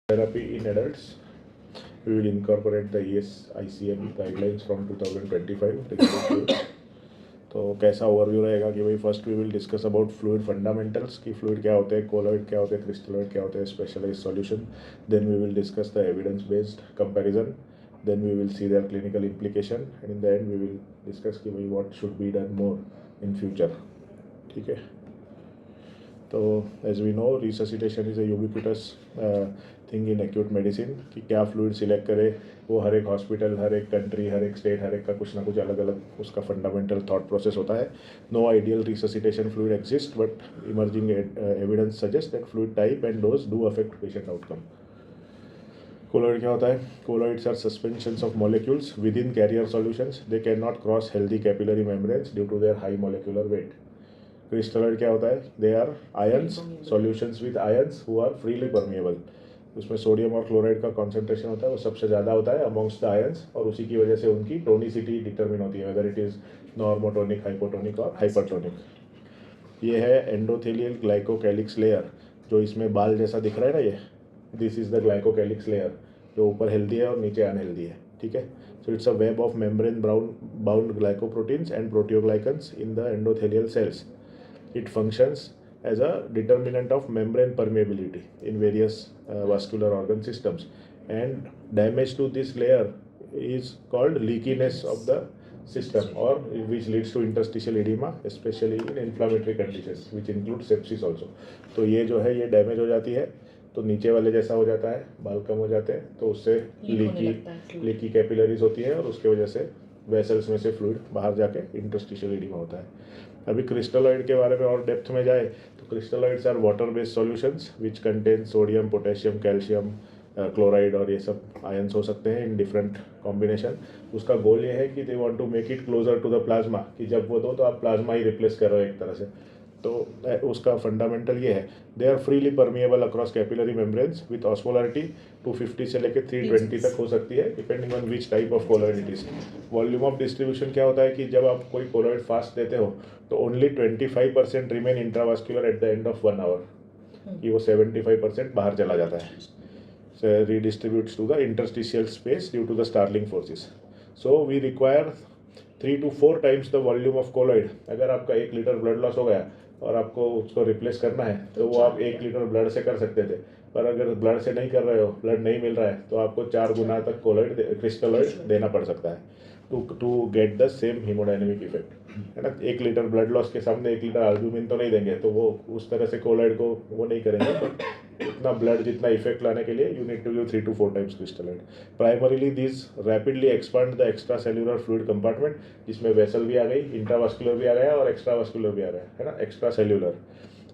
Therapy in adults. We will incorporate the ICM guidelines from 2025. तो कैसा overview रहेगा कि भाई first we will discuss about fluid fundamentals कि फ्लूइड क्या होते हैं, कोलॉइड क्या होते हैं, क्रिस्टलॉइड क्या होते हैं, specialised solution. Then we will discuss the evidence based comparison. Then we will see their clinical implication and in the end we will discuss कि भाई what should be done more in future. ठीक है. तो as we know resuscitation is a ubiquitous thing in acute medicine कि क्या fluid select करे. वो हर एक हॉस्पिटल, हर एक कंट्री, हर एक स्टेट, हर एक का कुछ ना कुछ अलग अलग उसका फंडामेंटल थॉट प्रोसेस होता है. No ideal resuscitation fluid exist but emerging evidence suggest that fluid type and dose do affect patient outcome. Colloid क्या होता है? Colloids are suspensions of molecules within carrier solutions. They can not cross healthy capillary membranes due to their high molecular weight. Crystalloid क्या होता है? They are ions, solutions with ions who are freely permeable. उसमें sodium और chloride का concentration होता है, वो सबसे ज़्यादा होता है अमॉन्ग्स्ट द आयंस, और उसी की वजह से उनकी टोनिसिटी डिटरमिन होती है, वेदर इट इज़ नॉर्मोटोनिक, हाइपोटोनिक और हाइपरटोनिक. ये है एंडोथेलियल ग्लाइकोकैलिक्स लेयर, जो इसमें बाल जैसा दिख रहा है ना, ये this is the glycocalyx layer, जो ऊपर हेल्दी है और नीचे अनहेल्दी है. ठीक है. So it's a web of membrane bound glycoproteins and proteoglycans in the endothelial cells. It functions as a determinant of membrane permeability in various vascular organ systems, and damage to this layer is called leakiness of the system, or which leads to interstitial edema, especially in inflammatory conditions which include sepsis also. तो ये जो है ये damage हो जाती है, तो नीचे वाले जैसा हो जाता है, बाल कम हो जाते हैं, तो उससे लीकी कैपिलरीज होती है और उसके वजह से वेसल्स में से फ्लूइड बाहर जाके इंटरस्टिशियल एडिमा होता है. अभी क्रिस्टलॉइड के बारे में और डेप्थ में जाए तो crystalloids are water based solutions which contain sodium, potassium, calcium, chloride, और ये सब आयंस हो सकते हैं इन डिफरेंट कॉम्बिनेशन. उसका गोल ये है कि they want to make it closer to the plasma, कि जब वो दो तो आप प्लाज्मा ही रिप्लेस कर रहे हो एक तरह से. तो उसका फंडामेंटल ये है. They are freely permeable across capillary membranes with osmolarity 250 से लेकर 320 तक हो सकती है, depending on which type of colloid it is. Volume of distribution क्या होता है कि जब आप कोई कोलॉइड फास्ट देते हो तो only 25% remain intravascular at the end of 1 hour, कि वो 75% बाहर चला जाता है. So redistributes to the interstitial space due to the Starling forces. So we require 3 to 4 times the volume of colloid. अगर आपका 1 लीटर ब्लड लॉस हो गया और आपको उसको रिप्लेस करना है तो वो आप 1 लीटर ब्लड से कर सकते थे, पर अगर ब्लड से नहीं कर रहे हो, ब्लड नहीं मिल रहा है, तो आपको 4 गुना तक कोलॉइड क्रिस्टलॉइड देना पड़ सकता है to get the same haemodynamic effect, है ना. 1 लीटर ब्लड लॉस के सामने 1 लीटर एल्ब्यूमिन तो नहीं देंगे, तो वो उस तरह से कोलॉइड को वो नहीं करेंगे, बट उतना ब्लड जितना इफेक्ट लाने के लिए you need to give 3 to 4 times crystalloid. Primarily this rapidly expand the extra cellular fluid compartment, जिसमें वेसल भी आ गई, इंट्रावास्कुलर भी आ गया और एक्स्ट्रा वास्कुलर भी आ गया, है ना, extra cellular.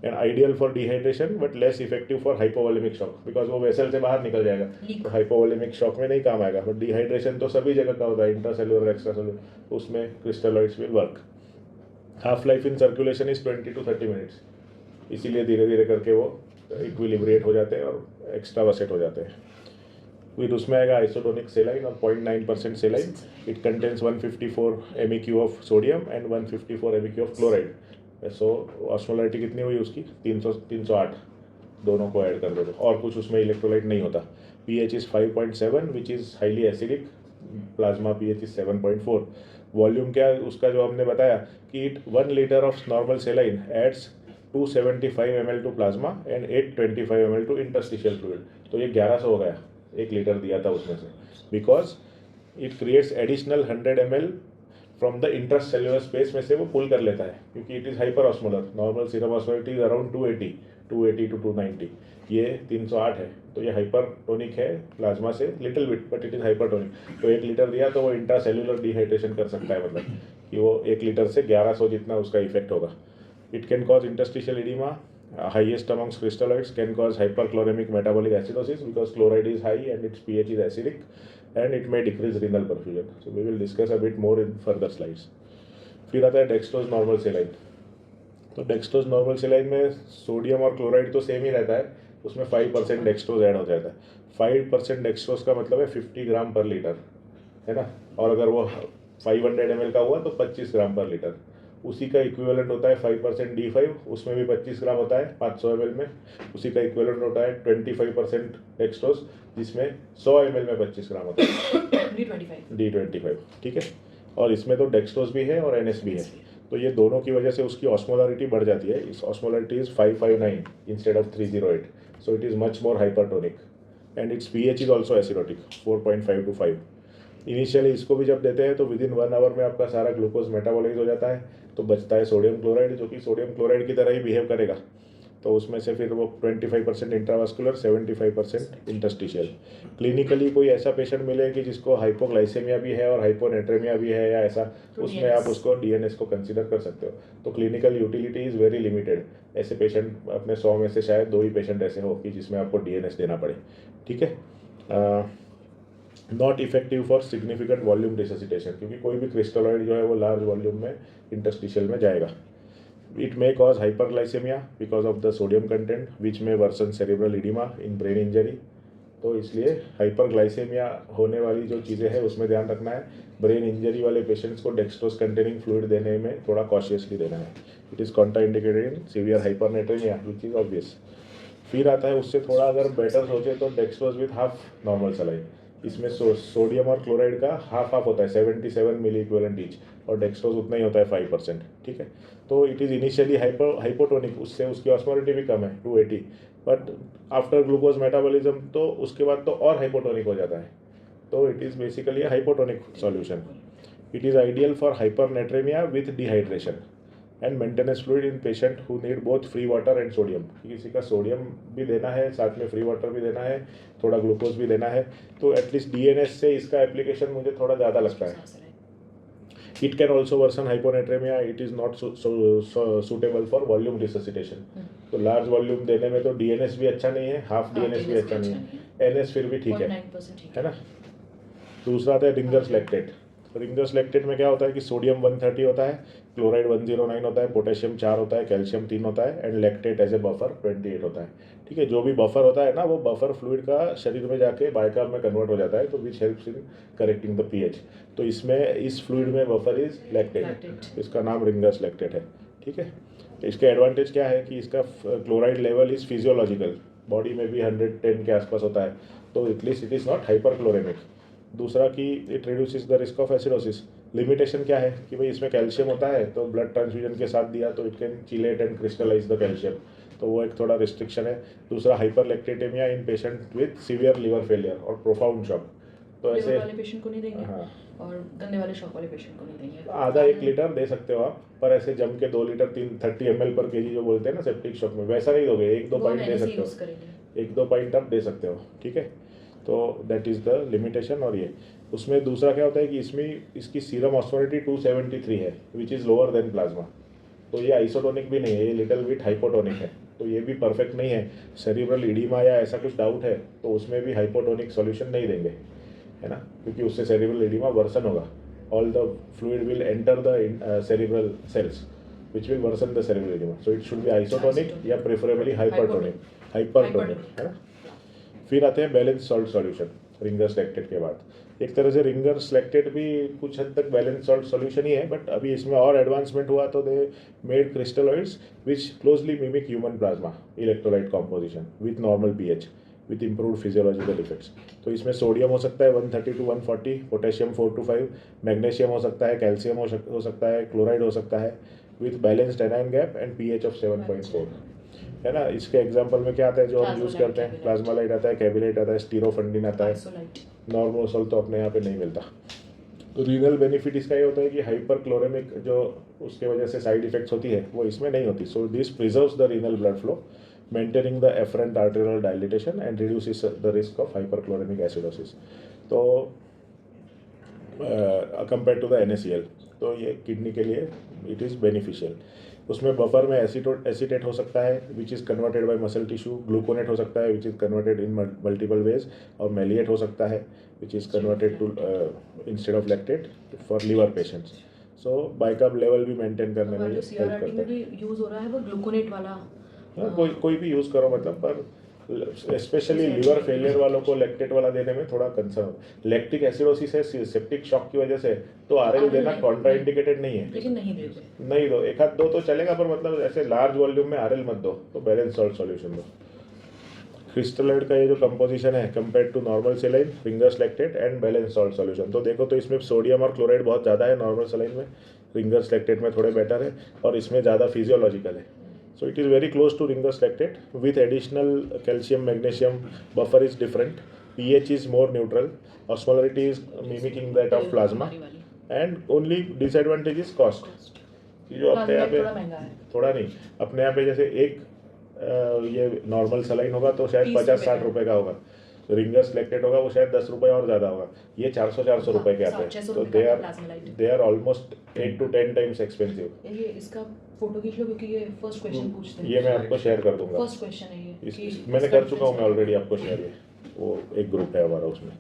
And ideal for dehydration but less effective for hypovolaemic shock, because वो वेसल से बाहर निकल जाएगा, तो हाइपोवोलेमिक शॉक में नहीं काम आएगा. बट डिहाइड्रेशन तो सभी जगह का होता है, इंट्रा सेल्यूलर, एक्स्ट्रा सेल्यूलर, उसमें crystalloids will work. Half life in circulation is 20 to 30 minutes, इसीलिए धीरे धीरे करके वो इक्विलिब्रिएट हो जाते हैं और एक्स्ट्रा वसेट हो जाते हैं. फिर उसमें आएगा आइसोटोनिक सेलाइन और 0.9% सेलाइन. It contains 154 MEq of sodium and 154 MEq of chloride. So osmolarity कितनी हुई उसकी? 308, दोनों को ऐड कर दो, और कुछ उसमें इलेक्ट्रोलाइट नहीं होता. pH is 5.7 which is highly acidic. Plasma pH is 7.4. Volume क्या है उसका, जो हमने बताया कि 1 litre of normal saline adds 275 ml to plasma and 825 ml to interstitial fluid. तो ये 1100 हो गया, 1 लीटर दिया था उसमें से, because it creates additional 100 ml from the intercellular space में से वो पुल कर लेता है, क्योंकि it is hyper osmolar. Normal serum osmolarity is around 280 to 290, ये 308 है, तो ये हाइपरटोनिक है प्लाज्मा से little bit, but it is hypertonic. तो 1 लीटर दिया तो वो इंट्रासेल्युलर डिहाइड्रेशन कर सकता है, मतलब कि वो 1 लीटर से 1100 जितना उसका इफेक्ट होगा. It can cause interstitial edema. Highest amongst crystalloids can cause hyperchloremic metabolic acidosis because chloride is high and its pH is acidic, and it may decrease renal perfusion. So we will discuss a bit more in further slides. फिर आता है dextrose normal saline. तो dextrose normal saline में sodium और chloride तो same ही रहता है, उसमें 5% डेक्सट्रोज ऐड हो जाता है. 5% डेक्सट्रोज का मतलब है 50 ग्राम पर लीटर, है ना, और अगर वो 500 ml का हुआ तो 25 ग्राम पर लीटर. उसी का इक्विवेलेंट होता है 5% D5, उसमें भी 25 ग्राम होता है 500 ml में। उसी का इक्विवेलेंट होता है 25% डेक्सट्रोज, जिसमें 100 ml में 25 ग्राम होता है D25, ठीक है। और इसमें तो डेक्सट्रोज भी है और NS भी है, तो ये दोनों की वजह से उसकी ऑस्मोलरिटी बढ़ जाती है। इस osmolarity is 559 instead of 308, so it is much more hypertonic and it's pH is also acidotic 4.5 to 5। Initially इसको भी जब देते हैं तो विद इन 1 आवर में आपका सारा ग्लूकोज मेटाबोलाइज हो जाता है, तो बचता है सोडियम क्लोराइड, जो कि सोडियम क्लोराइड की तरह ही बिहेव करेगा। तो उसमें से फिर वो 25% इंट्रावास्कुलर, 75% इंटरस्टिशियल। क्लिनिकली कोई ऐसा पेशेंट मिले कि जिसको हाइपोग्लाइसेमिया भी है और हाइपोनेट्रेमिया भी है या ऐसा, तो उसमें आप उसको DNS को कंसिडर कर सकते हो। तो clinical utility is very limited. ऐसे पेशेंट अपने 100 में से शायद 2 ही पेशेंट ऐसे हो कि जिसमें आपको DNS देना पड़े, ठीक है। Not effective for significant volume resuscitation, क्योंकि कोई भी क्रिस्टलॉइड जो है वो लार्ज वॉल्यूम में इंटरस्टिशियल में जाएगा। It may cause hyperglycemia because of the sodium content, which may worsen cerebral edema in brain injury। तो इसलिए हाइपरग्लाइसेमिया होने वाली जो चीज़ें हैं उसमें ध्यान रखना है। ब्रेन इंजरी वाले पेशेंट्स को डेक्सट्रोज कंटेनिंग फ्लूइड देने में थोड़ा कॉशियसली देना है। It is contraindicated in severe hypernatraemia which is obvious. फिर आता है उससे थोड़ा अगर बेटर सोचे तो dextrose with half normal saline. इसमें सोडियम और क्लोराइड का हाफ होता है 77 मिली इक्विवेलेंट ईच, और डेक्सट्रोज उतना ही होता है 5%, ठीक है। तो इट इज़ इनिशियली हाइपोटोनिक, उससे उसकी ऑस्मोलिटी भी कम है 280, बट आफ्टर ग्लूकोज मेटाबॉलिज्म तो उसके बाद तो और हाइपोटोनिक हो जाता है। तो it is basically a hypotonic solution. It is ideal for hypernatraemia with dehydration and maintenance fluid in patient who need both free water and sodium. किसी का सोडियम भी देना है, साथ में फ्री वाटर भी देना है, थोड़ा ग्लूकोज भी देना है, तो एटलीस्ट DNS से इसका एप्लीकेशन मुझे थोड़ा ज़्यादा लगता है। It can also worsen hyponatraemia, it is not suitable for volume resuscitation. तो लार्ज वॉल्यूम देने में तो DNS भी अच्छा नहीं है, हाफ DNS भी अच्छा नहीं है, NS फिर भी ठीक है ना। दूसरा आता है रिंगर्स लैक्टेट। रिंगर्स लैक्टेट में क्या होता है कि सोडियम 130 होता है, क्लोराइड 109 होता है, पोटेशियम 4 होता है, कैल्शियम 3 होता है, and lactate as a buffer 28 होता है, ठीक है। जो भी बफर होता है ना, वो बफर फ्लूइड का शरीर में जाके बाइकार्ब में कन्वर्ट हो जाता है, तो विच helps in correcting the pH। तो इसमें इस फ्लूइड में बफर इज लैक्टेट, इसका नाम रिंगर्स लैक्टेट है, ठीक है। इसके एडवांटेज क्या है कि इसका chloride level is physiological, body में भी 110 के आसपास होता है, तो एटलीस्ट इट इज़ नॉट हाइपरक्लोरेमिक। दूसरा कि it reduces the risk of acidosis. Limitation क्या है कि भाई इसमें कैल्शियम होता है, तो ब्लड ट्रांसफ्यूजन के साथ दिया तो it can chelate and crystallise the calcium, तो वो एक थोड़ा रिस्ट्रिक्शन है। दूसरा hyperlactataemia in patient with severe liver failure और प्रोफाउंड शॉक, तो ऐसे वाले पेशेंट को नहीं देंगे। हाँ, और गंदे वाले शॉक वाले पेशेंट को नहीं देंगे। आधा 1 लीटर दे सकते हो आप, पर ऐसे जम के 2 लीटर 30 ml पर केजी जो बोलते हैं ना सेप्टिक शॉक में, वैसा नहीं दोगे, 1-2 पॉइंट दे सकते हो, 1-2 पॉइंट आप दे सकते हो, ठीक है। तो दैट इज़ द लिमिटेशन। और ये उसमें दूसरा क्या होता है कि इसमें इसकी सीरम ऑस्मोलिटी 273 है, which is lower than plasma, तो ये आइसोटोनिक भी नहीं है, ये लिटिल बिट हाइपोटोनिक है, तो ये भी परफेक्ट नहीं है। सेरिब्रल इडीमा या ऐसा कुछ डाउट है तो उसमें भी हाइपोटोनिक सॉल्यूशन नहीं देंगे, है ना, क्योंकि उससे सेरिब्रल इडीमा वर्सन होगा। All the fluid will enter the cerebral cells which will worsen the cerebral oedema, so it should be isotonic या प्रेफरेबली हाइपरटोनिक, है ना। फिर आते हैं balance salt solution Ringer's lactate के बाद। एक तरह से रिंगर्स लैक्टेट भी कुछ हद तक बैलेंस सॉल्ट सॉल्यूशन ही है, बट अभी इसमें और एडवांसमेंट हुआ तो they made crystalloids which closely mimic human plasma electrolyte composition with normal pH with improved physiological effects. तो इसमें सोडियम हो सकता है 130 to 140, पोटेशियम 4 to 5, मैग्नीशियम हो सकता है, कैल्शियम हो सकता है, क्लोराइड हो सकता है, with balanced anion gap and pH of 7.4, है ना। इसके एग्जांपल में क्या आता है जो हम यूज़ करते हैं, प्लाज्मालाइट आता है, कैबिलाइट आता है, स्टीरोफंडिन आता है, नॉर्मल सॉल्ट तो अपने यहाँ पे नहीं मिलता। तो रीनल बेनिफिट इसका ये होता है कि हाइपरक्लोरेमिक जो उसके वजह से साइड इफेक्ट्स होती है वो इसमें नहीं होती। So this preserves the renal blood flow, maintaining the efferent arterial dilatation and reduces the risk of hyperchloraemic acidosis. तो कंपेयर टू द NaCl, तो ये किडनी के लिए इट इज़ बेनिफिशियल। उसमें बफर में एसीटेट हो सकता है which is converted by muscle tissue, gluconate हो सकता है which is converted in multiple ways, और मेलिएट हो सकता है which is converted to instead of lactate for liver patients. So bicarb level भी मेंटेन करने में हेल्प करता है। यूज़ हो रहा है वो ग्लूकोनेट वाला, हाँ, कोई भी यूज़ करो मतलब, पर स्पेशली लिवर फेलियर वालों को लैक्टेट वाला देने में थोड़ा कंसर्न। लैक्टिक एसिडोसिस है सेप्टिक शॉक की वजह से, तो आरएल देना कॉन्ट्राइंडिकेटेड नहीं है, लेकिन नहीं देते। नहीं दो, एक आध दो तो चलेगा, पर मतलब ऐसे लार्ज वॉल्यूम में आरएल मत दो, तो बैलेंस सॉल्ट सॉल्यूशन दो। क्रिस्टलॉइड का ये जो कंपोजिशन है compare to normal saline, Ringer's lactate and balance salt solution, तो देखो तो इसमें सोडियम और क्लोराइड बहुत ज़्यादा है नॉर्मल सेलाइन में, रिंगर्स लैक्टेट में थोड़े बेटर है, और इसमें ज़्यादा फिजियोलॉजिकल है। So it is very close to Ringer's lactate with additional calcium magnesium buffer is different, pH is more neutral, osmolarity is mimicking that of plasma, and only disadvantage is cost कि जो अपने यहाँ पे थोड़ा महंगा है। थोड़ा नहीं, अपने यहाँ पे जैसे एक ये नॉर्मल सलाइन होगा तो शायद 50-60 रुपए का होगा, रिंगर्स लैक्टेट होगा वो शायद 10 रुपए और ज़्यादा होगा, ये 400 रुपए के आते हैं, तो they are almost 8 to 10 times expensive. ये इसका फोटो खींच लो क्योंकि ये फर्स्ट क्वेश्चन पूछते हैं। ये मैं आपको शेयर कर दूंगा, फर्स्ट क्वेश्चन है ये मैंने कर चुका हूँ मैं ऑलरेडी आपको शेयर, ये वो एक ग्रुप है हमारा उसमें,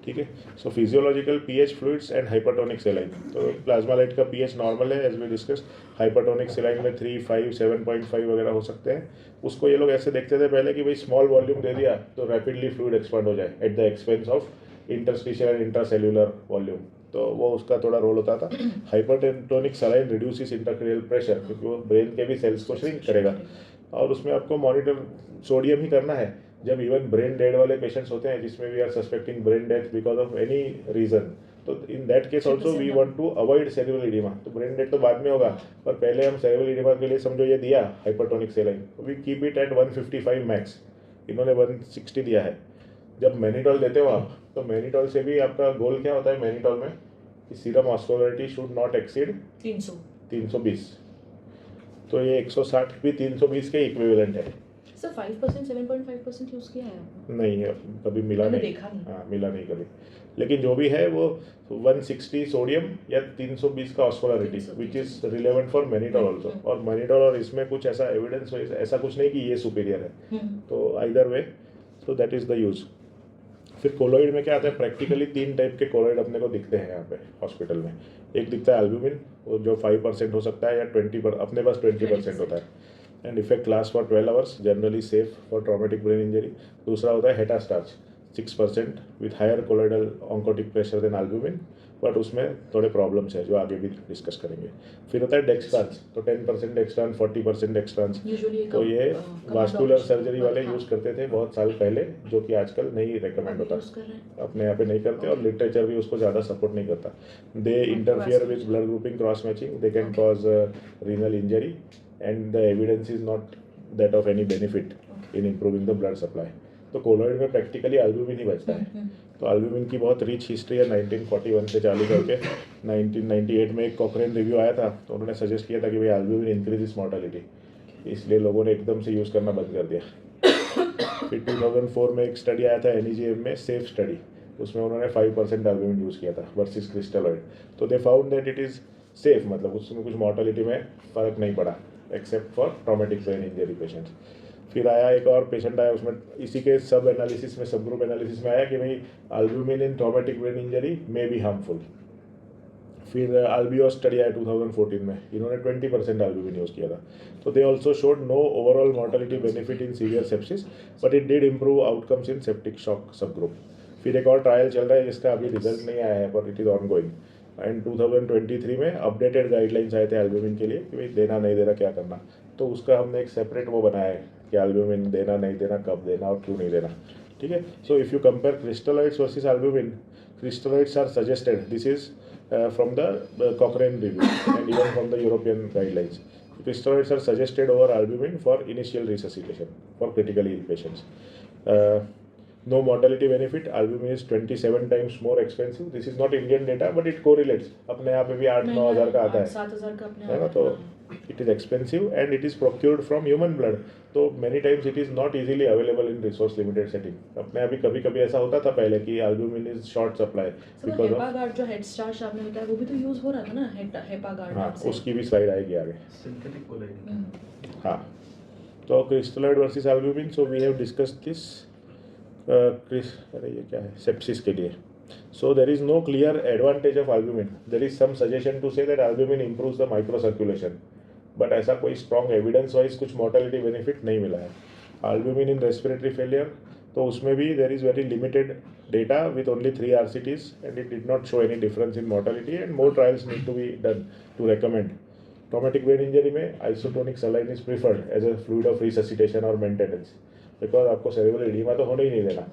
ठीक है। So physiological pH fluids and hypertonic saline, तो प्लाज्मा लाइट का पीएच नॉर्मल है as we discuss, hypertonic saline में 3, 5, 7.5 वगैरह हो सकते हैं। उसको ये लोग ऐसे देखते थे पहले कि भाई स्मॉल वॉल्यूम दे दिया तो रैपिडली फ्लूइड एक्सपांड हो जाए at the expense of interstitial and intracellular volume, तो वो उसका थोड़ा रोल होता था। हाइपरटोनिक सेलाइन रिड्यूसिस इंट्राक्रेनियल प्रेशर, क्योंकि वो ब्रेन के भी सेल्स को श्रिंक करेगा, और उसमें आपको मॉनिटर सोडियम ही करना है जब इवन ब्रेन डेड वाले पेशेंट्स होते हैं जिसमें we are suspecting brain death because of any reason, तो in that case also we want to avoid cerebral oedema. तो ब्रेन डेड तो बाद में होगा, पर पहले हम सेरेब्रल एडिमा के लिए समझो ये दिया hypertonic saline, we keep it at 155 max, इन्होंने 160 दिया है। जब मैनिटॉल देते हो आप, तो मैनिटॉल से भी आपका गोल क्या होता है मैनिटॉल में, कि serum osmolarity should not exceed 320, तो ये 160 भी 320 के इक्विवेलेंट है। सर 5% 7.5% यूज़ किया है आपने? नहीं है, कभी मिला नहीं, देखा नहीं। हाँ मिला नहीं कभी, लेकिन जो भी है वो 160 सोडियम या 320 का osmolarity which is relevant for mannitol also, और मैनिटॉल और इसमें कुछ ऐसा एविडेंस ऐसा कुछ नहीं कि ये सुपीरियर है, तो either way, so that is the use. फिर कोलोइड में क्या आता है, प्रैक्टिकली 3 टाइप के कोलोइड अपने को दिखते हैं यहाँ पे हॉस्पिटल में। एक दिखता है एल्ब्यूमिन, वो जो 5% हो सकता है या 20%, अपने पास 20% होता है, and effect last for 12 hours, generally safe for traumatic brain injury. दूसरा होता है hetastarch 6% with higher colloidal oncotic pressure than albumin, but उसमें थोड़े प्रॉब्लम्स है जो आगे भी डिस्कस करेंगे। फिर होता है डेक्सट्रांस, तो 10% डेक्सट्रांस, 40% डेक्सट्रांस, तो ये वास्कुलर सर्जरी वाले यूज़ करते थे बहुत साल पहले, जो कि आजकल नहीं रिकमेंड होता, अपने यहाँ पे नहीं करते, और लिटरेचर भी उसको ज़्यादा सपोर्ट नहीं करता। They interfere with blood grouping cross matching, they can cause renal injury, and the evidence is not that of any benefit in improving the blood supply। तो कोलोइड में प्रैक्टिकली एल्ब्यूमिन ही बचता है, तो एल्ब्यूमिन की बहुत rich history है 1941 से चालू करके 1998 में एक कॉकरेन रिव्यू आया था, तो उन्होंने सजेस्ट किया था कि भाई एल्ब्यूमिन इंक्रीज मॉर्टेलिटी, इसलिए लोगों ने एकदम से यूज़ करना बंद कर दिया। फिर 2004 में एक स्टडी आया था NEJM में, सेफ स्टडी, उसमें उन्होंने 5% एल्ब्यूमिन यूज़ किया था वर्सेस क्रिस्टलॉइड, तो they found that it is safe, मतलब उसमें कुछ मॉर्टेलिटी में फ़र्क नहीं पड़ा except for traumatic brain injury patients. फिर आया एक और पेशेंट आया, उसमें इसी के सब एनालिसिस में, सब ग्रुप एनालिसिस में आया कि भाई albumin in traumatic brain injury may be harmful. फिर अल्बियोस स्टडी आया 2014 में, इन्होंने 20% एल्ब्यूमिन यूज़ किया था, तो they also showed no overall mortality benefit in severe sepsis, but it did improve outcomes in septic shock subgroup. फिर एक और ट्रायल चल रहा है जिसका अभी रिजल्ट नहीं आया है, but it is on going, and 2023 में अपडेटेड गाइडलाइंस आए थे एल्ब्यूमिन के लिए कि भाई देना नहीं देना क्या करना, तो उसका हमने एक सेपरेट वो बनाया है कि एल्ब्यूमिन देना नहीं देना, कब देना और क्यों नहीं देना, ठीक है। So if you compare crystalloids versus albumin, crystalloids are suggested, this is from the Cochrane review and even from the European guidelines, crystalloids are suggested over albumin for initial resuscitation for critically ill patients. No mortality benefit, albumin is 27 times more expensive, this is not Indian data but it correlates, अपने यहाँ पे भी 8-9 हज़ार का आता है, 7,000 का अपने है ना, तो it is expensive and it is procured from human blood, तो many times it is not easily available in resource limited setting। अपने अभी कभी कभी ऐसा होता था पहले कि albumin is short supply because of हेपागार्ड, जो हेड स्टार्च आपने बताया वो भी तो यूज हो रहा था ना, हेपागार्ड, हाँ उसकी भी स्लाइड आएगी आगे, सिंथेटिक कोलाइड। हाँ तो crystalloid versus albumin, so we have discussed this. अरे ये क्या है, सेप्सिस के लिए, so there is no clear advantage of albumin, there is some suggestion to say that albumin improves the microcirculation, but ऐसा कोई strong evidence wise कुछ mortality benefit नहीं मिला है। एल्ब्यूमिन इन रेस्पिरेटरी फेलियर, तो उसमें भी there is very limited data with only 3 RCTs and it did not show any difference in mortality and more trials need to be done to recommend. Traumatic brain injury में isotonic saline is preferred as a fluid of resuscitation और maintenance, because आपको cerebral oedema तो होने ही नहीं देना.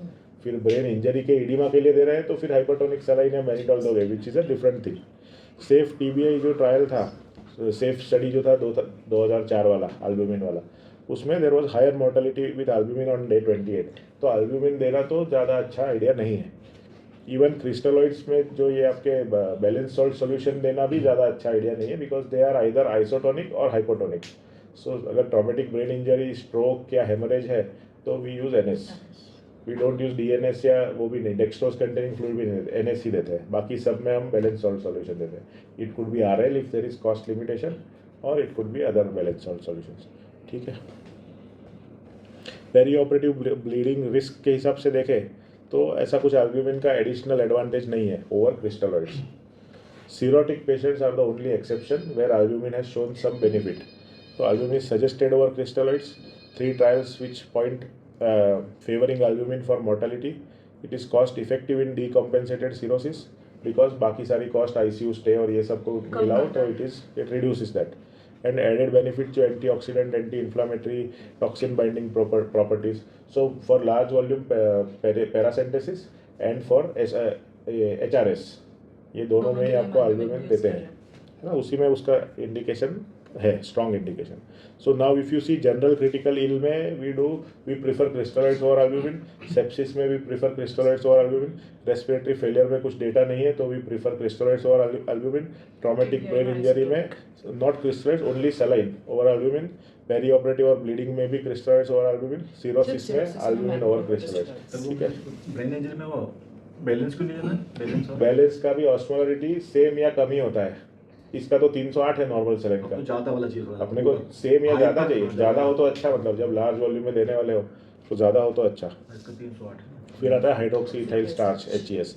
फिर brain injury के oedema के लिए दे रहे हैं तो फिर हाइपरटोनिक सलाइन या मैनिटॉल दोगे, which is a different thing. Safe TBI जो ट्रायल था, सेफ स्टडी जो था 2004 वाला एल्ब्यूमिन वाला, उसमें there was higher mortality with albumin on day 28. तो एल्ब्यूमिन देना तो ज़्यादा अच्छा आइडिया नहीं है. इवन क्रिस्टलॉइड्स में जो ये आपके बैलेंस सॉल्ट सॉल्यूशन देना भी ज़्यादा अच्छा आइडिया नहीं है, because they are either isotonic और हाइपोटोनिक. सो अगर ट्रॉमेटिक ब्रेन इंजरी, स्ट्रोक या हेमरेज है तो we use NS. We don't use DNS या वो भी नहीं, डेक्सट्रोज कंटेनिंग फ्लूइड भी नहीं देते, NS ही देते हैं. बाकी सब में हम बैलेंस सॉल्ट सॉल्यूशन देते हैं. It could be RL if there is cost limitation और it could be other balance salt solutions. ठीक है. पेरी ऑपरेटिव ब्लीडिंग रिस्क के हिसाब से देखें तो ऐसा कुछ एल्ब्यूमिन का एडिशनल एडवांटेज नहीं है over crystalloids. Cirrhotic patients are the only exception where albumin has shown some benefit. तो albumin suggested over crystalloids. 3 trials which point favoring albumin for mortality. It is cost effective in decompensated cirrhosis because बाकी सारी cost ICU stay और ये सब को मिलाओ तो it reduces that. And added benefit जो antioxidant, anti-inflammatory, toxin binding properties. So for large volume paracentesis and for HRS, ये दोनों में ही आपको albumin देते हैं, है ना. उसी में उसका इंडिकेशन है, strong indication. So now if you see general critical ill में we prefer crystalloids over albumin. Sepsis में we prefer crystalloids over albumin. Respiratory failure में कुछ डेटा नहीं है तो we prefer crystalloids over albumin. Traumatic brain injury में not crystalloids, only saline over albumin. Perioperative और bleeding में भी क्रिस्टलॉइड्स ओवर एल्ब्यूमिन. सीरोसिस में एल्ब्यूमिन ओवर क्रिस्टलॉइड्स. ठीक है. ब्रेन इंजरी में वो बैलेंस क्यों नहीं देना? बैलेंस का भी ऑस्मोलरिटी सेम या कम ही होता है. इसका तो 308 है नॉर्मल सलाइन का. तो ज़्यादा वाला चीज़ अपने को सेम या ज़्यादा चाहिए. ज़्यादा हो तो अच्छा, मतलब जब लार्ज वॉल्यूम में देने वाले हो तो ज़्यादा हो तो अच्छा. इसका 308 है. फिर आता है हाइड्रोक्सी इथाइल स्टार्च, HES,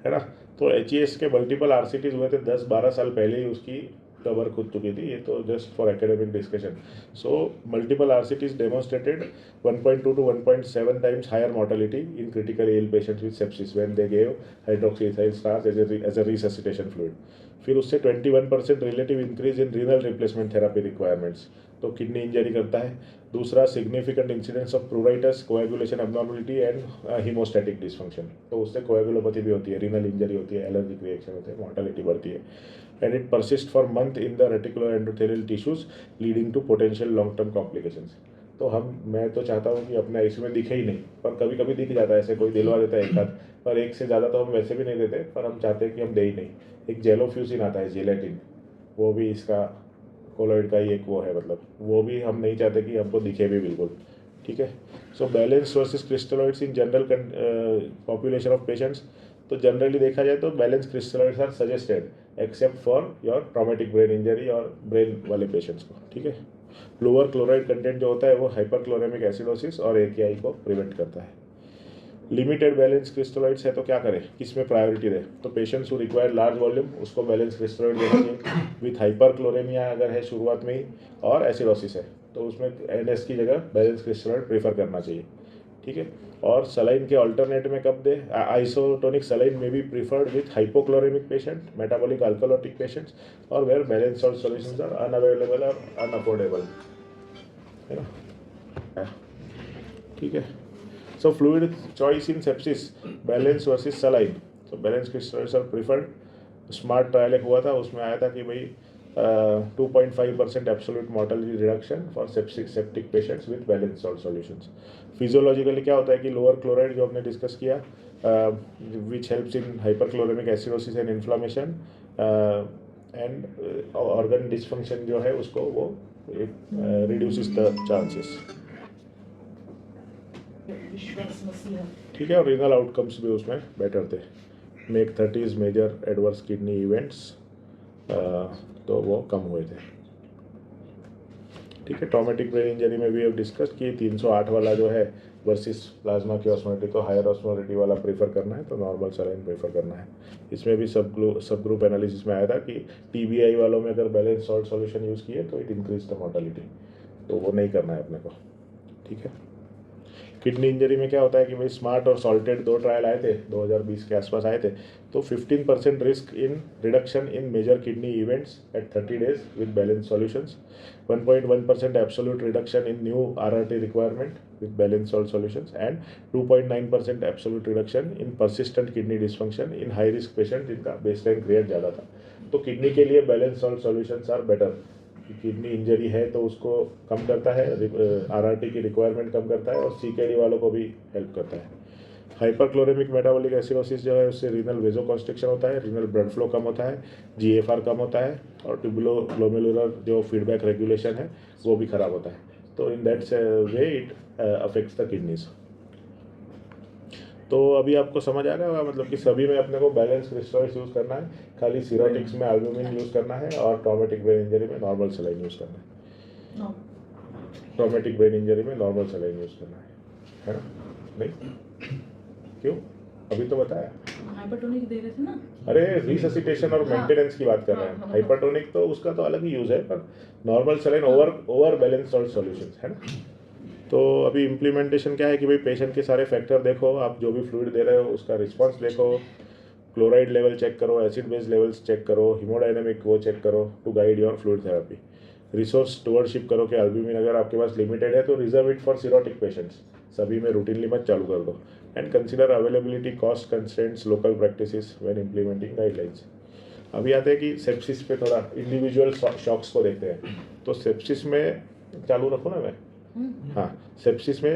है ना. तो HES के मल्टीपल RCTs हुए थे 10-12 साल पहले ही उसकी कवर खुद चुकी थी. ये तो just for academic discussion. So multiple RCTs demonstrated 1.2 to 1.7 times higher mortality in critically ill patients with sepsis when they gave hydroxyethyl starch as a resuscitation fluid. फिर उससे 21% relative increase in renal replacement therapy requirements. तो kidney injury करता है. दूसरा significant incidence of pruritus, coagulation abnormality and haemostatic dysfunction. तो उससे कोएगुलोपैथी भी होती है, रीनल इंजरी होती है, एलर्जिक रिएक्शन होते हैं, मोर्टेलिटी बढ़ती है. And it persist for month in the reticular endothelial tissues leading to potential long term complications. तो मैं तो चाहता हूँ कि अपने ICU में दिखे ही नहीं, पर कभी कभी दिख जाता है, ऐसे कोई दिलवा देता है एक आध, पर एक से ज़्यादा तो हम वैसे भी नहीं देते, पर हम चाहते हैं कि हम दे ही नहीं. एक जेलोफ्यूसिन आता है, जेलेटिन, वो भी इसका कोलोइड का ही एक वो है, मतलब वो भी हम नहीं चाहते कि हमको दिखे भी बिल्कुल. ठीक है. So balance versus crystalloids in general population of patients. तो जनरली देखा जाए तो balance crystalloids are suggested except for your traumatic brain injury और ब्रेन वाले पेशेंट्स को. ठीक है. लोअर क्लोराइड कंटेंट जो होता है वो हाइपरक्लोरेमिक एसिडोसिस और AKI को प्रिवेंट करता है. लिमिटेड बैलेंस क्रिस्टलॉइड्स है तो क्या करें, किस में प्रायोरिटी दे. तो patients who require large volume उसको बैलेंस क्रिस्टलॉइड देना चाहिए. विथ हाइपरक्लोरेमिया अगर है शुरुआत में ही और एसिडोसिस है तो उसमें NS की जगह बैलेंस क्रिस्टलॉइड प्रेफर करना चाहिए. ठीक है. और सलाइन के अल्टरनेट में कब दे, आइसोटोनिक सलाइन में भी preferred with hypochloraemic patient, metabolic alkalotic patients और where balance salt solutions are unavailable और अनअफोर्डेबल, है ना. ठीक है. So fluid choice in sepsis, balance versus saline. तो balance crystalloids are preferred. SMART trial एक हुआ था, उसमें आया था कि भाई 2.5% absolute mortality reduction for septic patients with balance salt solutions. Physiologically क्या होता है कि लोअर क्लोराइड जो हमने डिस्कस किया, which helps in hyperchloraemic acidosis and inflammation and organ dysfunction जो है उसको वो रिड्यूसेस द चांसेस. ठीक है. और रीनल आउटकम्स भी उसमें बेटर थे. Make 30 major adverse kidney events तो वो कम हुए थे. ठीक है. ट्रॉमेटिक ब्रेन इंजरी में भी अब डिस्कस कि 308 वाला जो है वर्सेस प्लाज्मा की ऑस्मोलिटी, तो हायर ऑस्मोलिटी वाला प्रेफर करना है तो नॉर्मल सलाइन प्रेफर सब है. इसमें भी सब ग्रुप एनालिसिस में आया था कि TBI वालों में अगर बैलेंस सॉल्ट सॉल्यूशन यूज़ किए तो इट इंक्रीज द मोर्टेलिटी, तो वो नहीं करना है अपने को. ठीक है. किडनी इंजरी में क्या होता है कि भाई स्मार्ट और सॉल्टेड 2 ट्रायल आए थे 2020 के आसपास आए थे, तो 15% risk in reduction in major kidney events at 30 days with balance solutions, 1.1% absolute reduction in new RRT requirement with balance salt solutions and 2.9% absolute reduction in persistent kidney dysfunction in high risk patient जिनका baseline creat ज़्यादा था। तो kidney के लिए balance salt solutions are better. Kidney injury है तो उसको कम करता है, RRT की रिक्वायरमेंट कम करता है और CKD वालों को भी हेल्प करता है। हाइपरक्लोरेमिक मेटाबॉलिक एसिडोसिस जो है उससे रीनल वेजोकॉन्स्ट्रिक्शन होता है, रीनल ब्लड फ्लो कम होता है, GFR कम होता है और ट्यूबुलो ग्लोमेरुलर जो फीडबैक रेगुलेशन है वो भी खराब होता है। तो in that way it affects the kidneys. तो अभी आपको समझ आ रहा होगा, मतलब कि सभी में अपने को बैलेंस क्रिस्टल्स यूज़ करना है, खाली सीरोटिक्स में एल्बुमिन यूज़ करना है और ट्रॉमेटिक ब्रेन इंजरी में नॉर्मल सलाइन यूज़ करना है। नो ट्रॉमेटिक ब्रेन इंजरी में नॉर्मल सलाइन यूज़ करना है ना? नहीं क्यों? अभी तो बताया। हाइपरटोनिक दे रहे थे ना। अरे रिससिटेशन और हाँ। मेंटेनेंस की बात कर रहे हैं। हाँ। हाइपरटोनिक तो उसका तो अलग ही यूज़ है, पर normal saline over balance salt solutions है ना। तो अभी इम्प्लीमेंटेशन क्या है कि भाई पेशेंट के सारे फैक्टर देखो, आप जो भी फ्लूइड दे रहे हो उसका रिस्पांस देखो, क्लोराइड लेवल चेक करो, एसिड बेस लेवल्स चेक करो, हीमोडायनेमिक वो चेक करो to guide your fluid therapy. Resource stewardship करो कि एल्ब्यूमिन अगर आपके पास लिमिटेड है तो reserve it for cirrhotic patients, सभी में रूटीनली मत चालू कर दो। And consider availability, cost constraints, local practices when implementing guidelines. अभी आते हैं कि सेप्सिस पे थोड़ा इंडिविजुअल शॉक्स को देखते हैं। तो सेप्सिस में चालू रखो ना मैं। हाँ, सेप्सिस में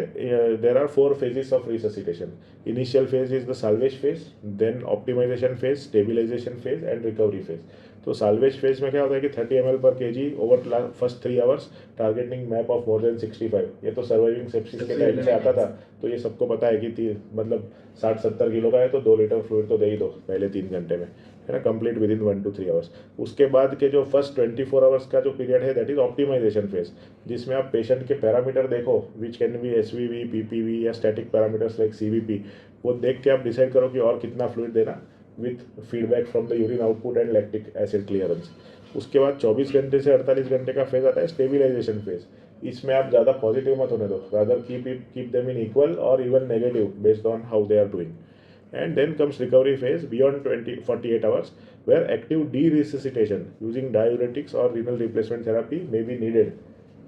there are 4 phases of resuscitation. Initial phase is the salvage phase, then optimisation phase, stabilisation phase and recovery phase. तो साल्वेज फेज में क्या होता है कि 30 ml पर kg over first 3 hours, targeting MAP of more than 65। ये तो surviving sepsis के टाइम से आता था, तो ये सबको पता है कि मतलब 60-70 किलो का है तो 2 लीटर फ्लूइड तो दे ही दो पहले 3 घंटे में, है ना, complete with in 1 to 3 hours. उसके बाद के जो फर्स्ट 24 आवर्स का जो पीरियड है दैट इज ऑप्टिमाइजेशन फेज, जिसमें आप पेशेंट के पैरामीटर देखो which can be SVV, PPV या स्टैटिक पैरामीटर्स लाइक CVP। वो देख के आप डिसाइड करो कि और कितना फ्लूइड देना with feedback from the urine output and lactic acid clearance. उसके बाद 24 घंटे से 48 घंटे का फेज आता है स्टेबिलाइजेशन फेज। इसमें आप ज़्यादा पॉजिटिव मत होने दो, rather keep them in equal और even negative based on how they are doing. And then comes recovery phase beyond 48 hours, where active de-resuscitation using diuretics or renal replacement therapy may be needed।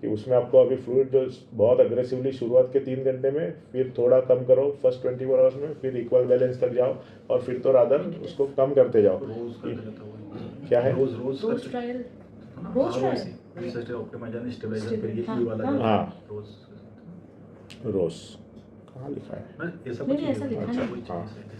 कि उसमें आपको अभी fluid जो बहुत aggressively शुरुआत के 3 घंटे में, फिर थोड़ा कम करो फर्स्ट 24 आवर्स में, फिर इक्वल बैलेंस तक जाओ और फिर तो रादर उसको कम करते जाओ। रोज का रहता है क्या है? रोज ट्रायल। रोज ट्रायल ऑप्टिमाइजेशन स्टेबलाइजर फिर ये हाँ, वाला हाँ। रोज रोज कहाँ लिखा है? ना, ऐसा नहीं, कुछ ऐसा लिखा अच्छा नहीं। कोई हाँ। चीज है।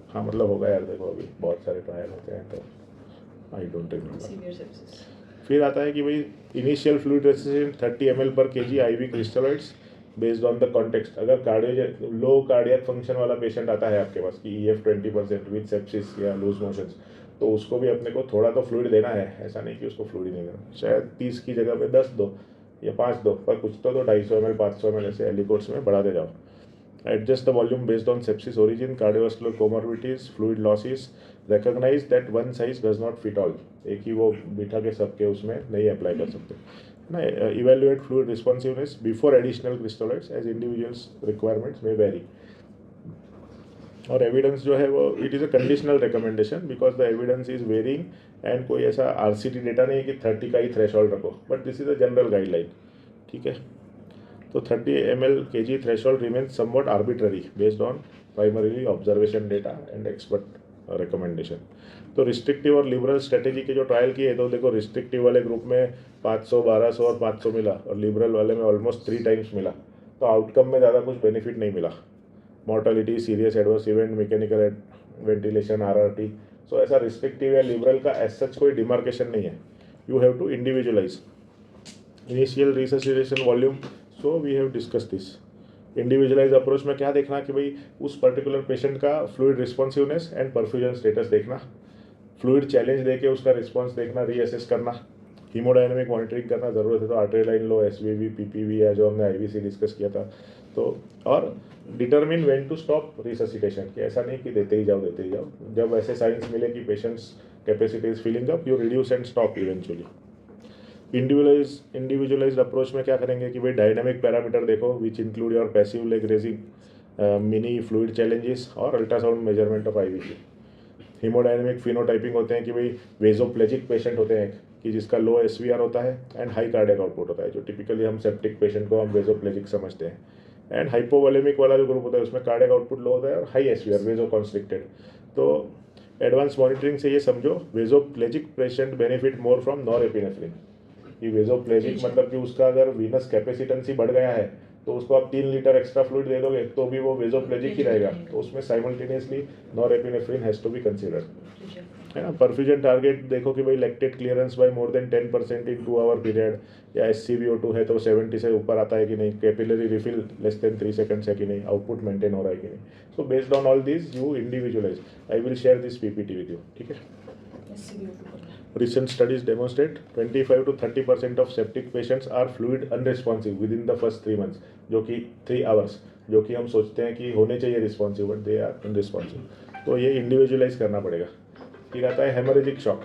हाँ, मतलब होगा यार, देखो अभी बहुत सारे ट्रायल होते हैं तो I don't remember. Severe sepsis. फिर आता है कि भाई इनिशियल फ्लूइड रेसिस्टेंट 30 ml पर kg IV crystalloids based on the context. अगर कार्डियो लो कार्डियक फंक्शन वाला पेशेंट आता है आपके पास कि EF 20% विद सेप्सिस या लूज मोशंस, तो उसको भी अपने को थोड़ा तो फ्लूइड देना है। ऐसा नहीं कि उसको फ्लूइड ही नहीं देना, शायद 30 की जगह पे 10 दो या 5 दो, पर कुछ तो 250 ml 500 ml ऐसे एलिकोर्स में बढ़ाते जाओ। Adjust the volume based on sepsis origin, cardiovascular comorbidities, fluid losses. Recognize that one size does not fit all। एक ही वो बिठा के सबके उसमें नहीं अप्लाई कर सकते ना। Evaluate fluid responsiveness before additional crystalloids as individuals requirements may vary। और एविडेंस जो है वो it is a conditional recommendation because the evidence is varying and कोई ऐसा RCT डेटा नहीं है कि 30 का ही थ्रेशोल्ड रखो, but this is a general guideline. ठीक है, तो 30 ml kg threshold remains somewhat arbitrary based on primarily observation data and expert recommendation। तो रिस्ट्रिक्टिव और लिबरल स्ट्रेटेजी के जो ट्रायल किए, तो देखो रिस्ट्रिक्टिव वाले ग्रुप में 500, 1200 और 500 मिला और लिबरल वाले में ऑलमोस्ट 3 टाइम्स मिला। तो आउटकम में ज़्यादा कुछ बेनिफिट नहीं मिला। Mortality, serious adverse event, mechanical ventilation, RRT। सो ऐसा रिस्ट्रिक्टिव या लिबरल का एज सच कोई डिमार्केशन नहीं है। You have to individualise initial resuscitation volume. So we have discuss this. Individualise approach में क्या देखना कि भाई उस पर्टिकुलर पेशेंट का fluid responsiveness and perfusion status देखना, फ्लूइड चैलेंज देके उसका रिस्पॉन्स देखना, रीअसेस करना, हीमोडायनेमिक मॉनिटरिंग करना, ज़रूरत है तो आर्टरी लाइन लो, SVV, PPV या जो हमने IVC डिस्कस किया था। तो और determine when to stop resuscitation, कि ऐसा नहीं कि देते ही जाओ। जब ऐसे साइंस मिले कि patients capacity is filling up, you reduce and stop eventually. Individualised approach में क्या करेंगे कि भाई डायनामिक पैरामीटर देखो which include your passive leg raising, mini fluid challenges और ultrasound measurement of IVC. Haemodynamic phenotyping होते हैं कि भाई वेजोप्लेजिक पेशेंट होते हैं कि जिसका लो एसवीआर होता है एंड हाई कार्डियक आउटपुट होता है, जो टिपिकली हम सेप्टिक पेशेंट को हम वेजोप्लेजिक समझते हैं। एंड हाइपोवोलेमिक वाला जो ग्रुप होता है उसमें कार्डियक आउटपुट लो होता है और हाई एसवीआर वेजो कॉन्स्ट्रिक्टेड। तो एडवांस मॉनिटरिंग से ये समझो vasoplegic patient benefit more from norepinephrine. ये वेजोप्लेजिक मतलब कि उसका अगर वीनस कैपेसिटेंस ही बढ़ गया है तो उसको आप 3 लीटर एक्स्ट्रा फ्लूइड दे दोगे तो भी वो वेजोप्लेजिक ही रहेगा, तो उसमें simultaneously norepinephrine has to be considered, है ना। परफ्यूजन टारगेट देखो कि भाई lactate clearance by more than 10% in 2 hour period, या SCVO2 है तो 70 से ऊपर आता है कि नहीं, capillary refill less than 3 seconds है कि नहीं, आउटपुट मेंटेन हो रहा है कि नहीं। So based on all this you individualise. I will share this PPT with you, ठीक है। Recent studies demonstrate 25 to 30% of septic patients are fluid unresponsive within the first 3 months, जो कि 3 hours, जो कि हम सोचते हैं कि होने चाहिए responsive but they are unresponsive. तो ये इंडिविजुअलाइज करना पड़ेगा। फिर आता है हेमोरेजिक शॉक।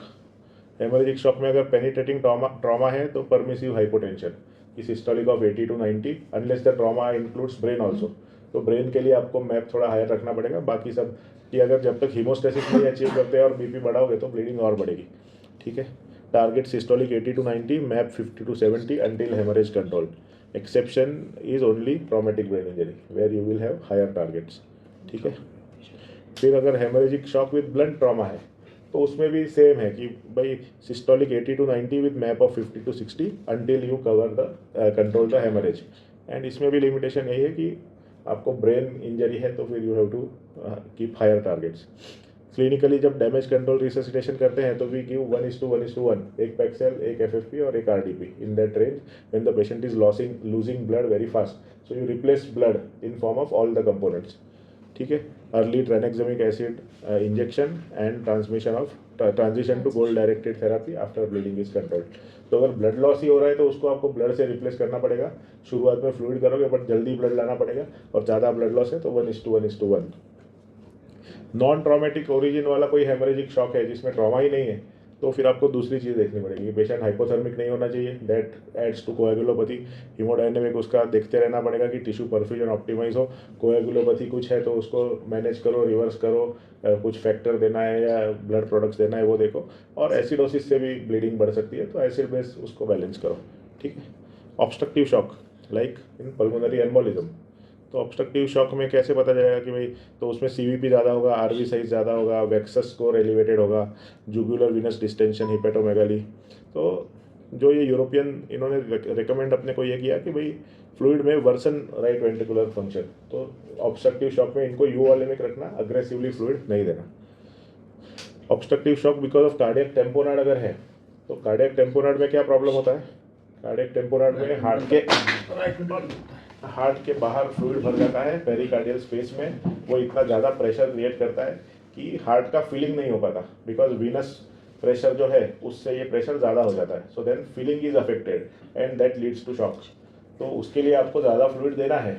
हेमोरेजिक शॉक में अगर पेनिट्रेटिंग ट्रॉमा है तो परमिसिव हाइपोटेंशन की systolic of 80 to 90 unless the trauma includes brain also. तो ब्रेन के लिए आपको मैप थोड़ा हायर रखना पड़ेगा। बाकी सब कि अगर जब तक हीमोस्टेसिस नहीं अचीव करते और BP बढ़ाओगे तो ब्लीडिंग और बढ़ेगी, ठीक है। Target systolic 80 to 90, MAP 50 to 70 until haemorrhage control. Exception is only traumatic brain injury where you will have higher targets, ठीक है। फिर अगर haemorrhagic shock with blunt trauma है तो उसमें भी सेम है कि भाई systolic 80 to 90 with MAP of 50 to 60 until you cover the control the haemorrhage. And इसमें भी लिमिटेशन यही है कि आपको ब्रेन इंजरी है तो फिर you have to keep higher targets. Clinically जब डैमेज कंट्रोल रिससिटेशन करते हैं तो वी गिव 1:1:1, एक पैक्सेल, एक FFP और एक RDP in that range when the patient is losing blood very fast. So you replace blood in form of all the components, ठीक है। Early tranexamic acid injection and transition to goal directed therapy after bleeding is controlled. तो अगर blood loss ही हो रहा है तो उसको आपको ब्लड से रिप्लेस करना पड़ेगा। शुरुआत में फ्लूइड करोगे बट जल्दी ब्लड लाना पड़ेगा, और ज़्यादा ब्लड लॉस है तो 1:1:1। नॉन ट्रॉमेटिक ओरिजिन वाला कोई हेमरेजिक शॉक है जिसमें ट्रॉमा ही नहीं है तो फिर आपको दूसरी चीज़ देखनी पड़ेगी। पेशेंट हाइपोथर्मिक नहीं होना चाहिए, that adds to coagulopathy. Haemodynamic उसका देखते रहना पड़ेगा कि टिश्यू परफ्यूजन ऑप्टिमाइज हो। कोएगुलोपैथी कुछ है तो उसको मैनेज करो, रिवर्स करो, कुछ फैक्टर देना है या ब्लड प्रोडक्ट्स देना है वो देखो। और एसिडोसिस से भी ब्लीडिंग बढ़ सकती है तो एसिड बेस उसको बैलेंस करो, ठीक है। Obstructive shock like in pulmonary embolism, तो ऑब्स्ट्रक्टिव शॉक में कैसे पता चलेगा कि भाई, तो उसमें CVP ज़्यादा होगा, RV साइज ज़्यादा होगा, वेक्सस स्कोर एलिवेटेड होगा, जुगुलर विनस डिस्टेंशन, हिपेटोमेगाली। तो जो ये यूरोपियन इन्होंने रिकमेंड अपने को ये किया कि भाई फ्लूइड में वर्सन राइट वेंट्रिकुलर फंक्शन, तो ऑब्स्ट्रक्टिव शॉक में इनको U-वॉलेमिक रखना, अग्रेसिवली फ्लूइड नहीं देना। Obstructive shock because of cardiac tamponade अगर है तो कार्डियक टेम्पोनाड में क्या प्रॉब्लम होता है, कार्डियक टेम्पोनाड में हार्ट के बाहर फ्लूइड भर जाता है पेरिकार्डियल स्पेस में, वो इतना ज़्यादा प्रेशर क्रिएट करता है कि हार्ट का फीलिंग नहीं हो पाता, बिकॉज वीनस प्रेशर जो है उससे ये प्रेशर ज़्यादा हो जाता है। So then filling is affected and that leads to shock. तो उसके लिए आपको ज़्यादा फ्लूइड देना है,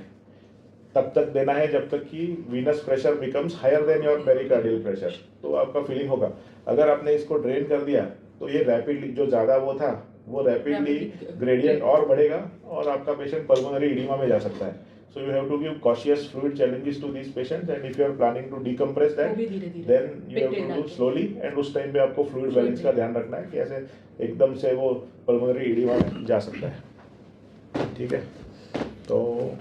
तब तक देना है जब तक कि venous pressure becomes higher than your pericardial pressure, तो आपका फीलिंग होगा। अगर आपने इसको ड्रेन कर दिया तो ये रैपिडली जो ज़्यादा वो था वो रैपिडली ग्रेडियंट और बढ़ेगा और आपका पेशेंट पल्मोनरी इडिमा में जा सकता है। So you have to give cautious fluid challenges to this patients and if you are planning to decompress that then you have to do slowly. And उस time पे आपको फ्लूइड बैलेंस का ध्यान रखना है कि ऐसे एकदम से वो पल्मोनरी इडिमा में जा सकता है, ठीक है। तो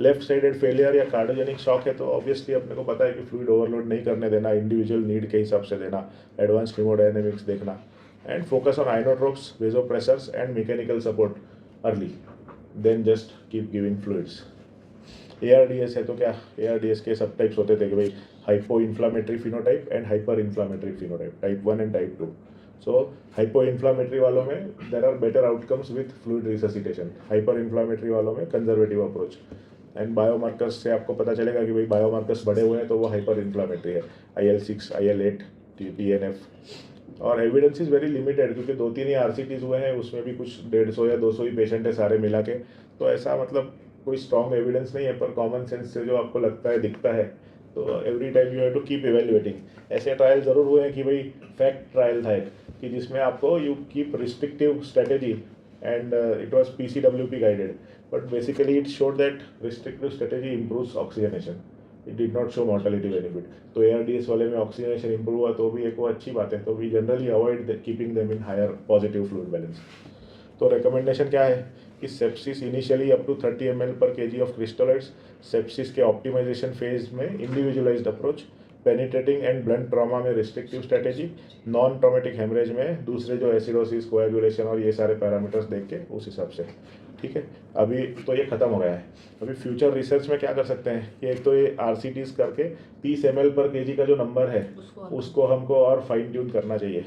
लेफ्ट साइडेड फेलियर या कार्डियोजेनिक शॉक है तो ऑब्वियसली अपने को पता है कि फ्लूइड ओवरलोड नहीं करने देना, इंडिविजुअल नीड के हिसाब से देना, एडवांस हीमोडायनेमिक्स देखना, and focus on inotropes, vasopressors and mechanical support early, then just keep giving fluids. ARDS है तो क्या, ARDS के सब टाइप्स होते थे कि भाई hypo inflammatory phenotype and hyper inflammatory phenotype, type 1 and type 2। So hypo inflammatory वालों में there are better outcomes with fluid resuscitation, hyper inflammatory वालों में कंजर्वेटिव अप्रोच। एंड बायोमार्कर्स से आपको पता चलेगा कि भाई बायोमार्कर्स बढ़े हुए हैं तो वो हाइपर इन्फ्लामेटरी है, IL-6, IL-8, TNF। और एविडेंस इज़ वेरी लिमिटेड क्योंकि 2-3 ही RCTs हुए हैं, उसमें भी कुछ 150 या 200 ही पेशेंट है सारे मिला के, तो ऐसा मतलब कोई स्ट्रॉन्ग एविडेंस नहीं है। पर कॉमन सेंस से जो आपको लगता है, दिखता है, तो every time you have to keep evaluating. ऐसे ट्रायल ज़रूर हुए हैं कि भाई फैक्ट ट्रायल था एक, कि जिसमें आपको you keep restrictive strategy and it was PCWP guided, but basically it showed that restrictive strategy improves oxygenation, it did not show mortality benefit. तो ARDS वाले में ऑक्सीजनेशन इंप्रूव हुआ तो भी एक वो अच्छी बात है, तो we generally avoid keeping them in higher positive fluid balance. तो रिकमेंडेशन क्या है कि sepsis initially up to 30 ml पर kg ऑफ क्रिस्टोलाइट्स, सेप्सिस के ऑप्टिमाइजेशन फेज में individualised approach, penetrating and blunt trauma में restrictive strategy, non traumatic haemorrhage में दूसरे जो एसिडोसिस, कोएगुलेशन और ये सारे पैरामीटर्स देख के उस हिसाब से। ठीक है, अभी तो ये ख़त्म हो गया है। अभी फ्यूचर रिसर्च में क्या कर सकते हैं कि एक तो ये RCTs करके 30 ml पर kg का जो नंबर है उसको हमको और फाइन ट्यून करना चाहिए।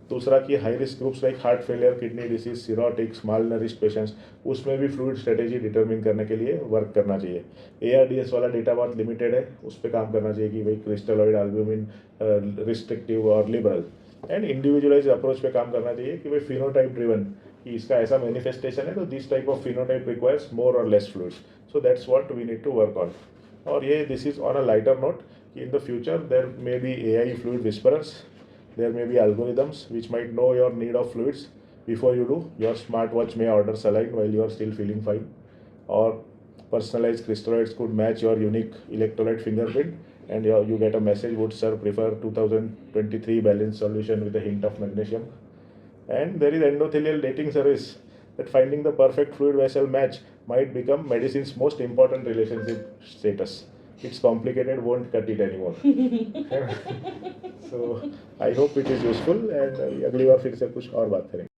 दूसरा कि high risk groups like heart failure, kidney disease, cirrhotics, malnourished patients, उसमें भी फ्लूइड स्ट्रेटेजी डिटरमिन करने के लिए वर्क करना चाहिए। ARDS वाला डेटा बहुत लिमिटेड है, उस पर काम करना चाहिए कि भाई क्रिस्टलॉइड, एल्ब्यूमिन, रिस्ट्रिक्टिव और लिबरल, एंड इंडिविजुअलाइज अप्रोच पे काम करना चाहिए कि भाई फिनोटाइप ड्रिवन, कि इसका ऐसा मैनिफेस्टेशन है तो this type of phenotype requires more और less fluids, so that's what we need to work on. और ये this is on a lighter note कि in the future there may be AI fluid whisperers, there may be algorithms which might know your need of fluids before you do. Your smartwatch may order saline while you are still feeling fine, or personalized crystalloids could match your unique electrolyte fingerprint, and you get a message, would sir prefer 2023 balanced solution with a hint of magnesium. And there is endothelial dating service, that finding the perfect fluid vessel match might become medicine's most important relationship status. It's complicated, won't cut it anymore. So I hope it is useful, and अगली बार फिर से कुछ और बात करेंगे।